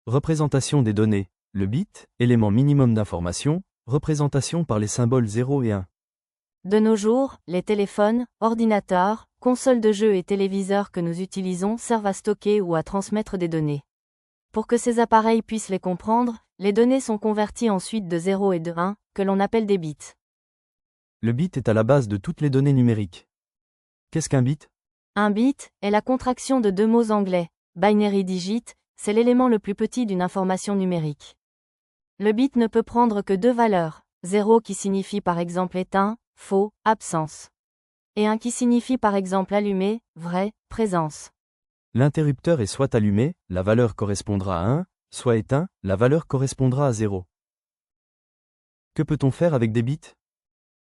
Représentation des données, le bit, élément minimum d'information, représentation par les symboles 0 et 1. De nos jours, les téléphones, ordinateurs, consoles de jeux et téléviseurs que nous utilisons servent à stocker ou à transmettre des données. Pour que ces appareils puissent les comprendre, les données sont converties ensuite de 0 et de 1, que l'on appelle des bits. Le bit est à la base de toutes les données numériques. Qu'est-ce qu'un bit? Un bit est la contraction de deux mots anglais. Binary digit, c'est l'élément le plus petit d'une information numérique. Le bit ne peut prendre que deux valeurs, 0 qui signifie par exemple éteint, faux, absence. Et 1 qui signifie par exemple allumé, vrai, présence. L'interrupteur est soit allumé, la valeur correspondra à 1, soit éteint, la valeur correspondra à 0. Que peut-on faire avec des bits?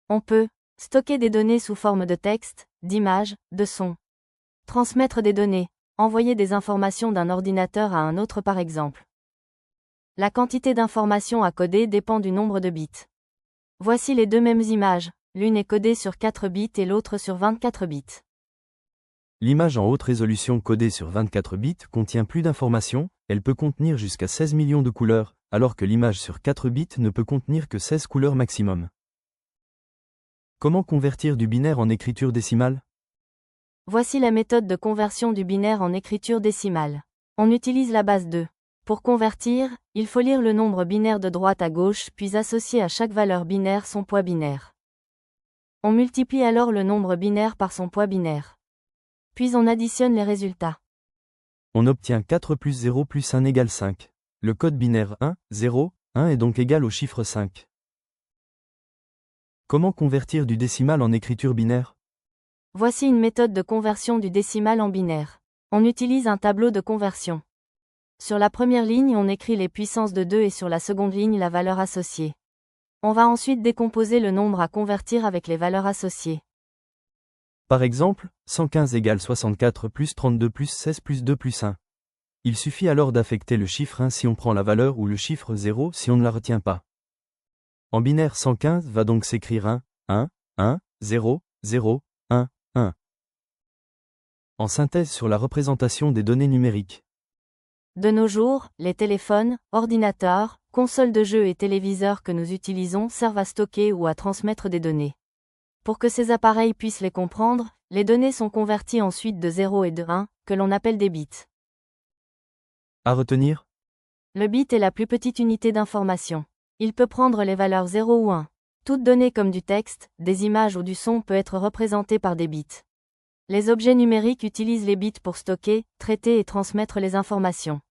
On peut stocker des données sous forme de texte, d'images, de sons. Transmettre des données, envoyer des informations d'un ordinateur à un autre par exemple. La quantité d'informations à coder dépend du nombre de bits. Voici les deux mêmes images, l'une est codée sur 4 bits et l'autre sur 24 bits. L'image en haute résolution codée sur 24 bits contient plus d'informations, elle peut contenir jusqu'à 16 millions de couleurs, alors que l'image sur 4 bits ne peut contenir que 16 couleurs maximum. Comment convertir du binaire en écriture décimale? Voici la méthode de conversion du binaire en écriture décimale. On utilise la base 2. Pour convertir, il faut lire le nombre binaire de droite à gauche puis associer à chaque valeur binaire son poids binaire. On multiplie alors le nombre binaire par son poids binaire. Puis on additionne les résultats. On obtient 4 plus 0 plus 1 égale 5. Le code binaire 1, 0, 1 est donc égal au chiffre 5. Comment convertir du décimal en écriture binaire? Voici une méthode de conversion du décimal en binaire. On utilise un tableau de conversion. Sur la première ligne, on écrit les puissances de 2 et sur la seconde ligne la valeur associée. On va ensuite décomposer le nombre à convertir avec les valeurs associées. Par exemple, 115 égale 64 plus 32 plus 16 plus 2 plus 1. Il suffit alors d'affecter le chiffre 1 si on prend la valeur ou le chiffre 0 si on ne la retient pas. En binaire 115 va donc s'écrire 1, 1, 1, 0, 0, 1, 1. En synthèse sur la représentation des données numériques. De nos jours, les téléphones, ordinateurs, consoles de jeux et téléviseurs que nous utilisons servent à stocker ou à transmettre des données. Pour que ces appareils puissent les comprendre, les données sont converties ensuite de 0 et de 1, que l'on appelle des bits. À retenir? Le bit est la plus petite unité d'information. Il peut prendre les valeurs 0 ou 1. Toute donnée comme du texte, des images ou du son peut être représentée par des bits. Les objets numériques utilisent les bits pour stocker, traiter et transmettre les informations.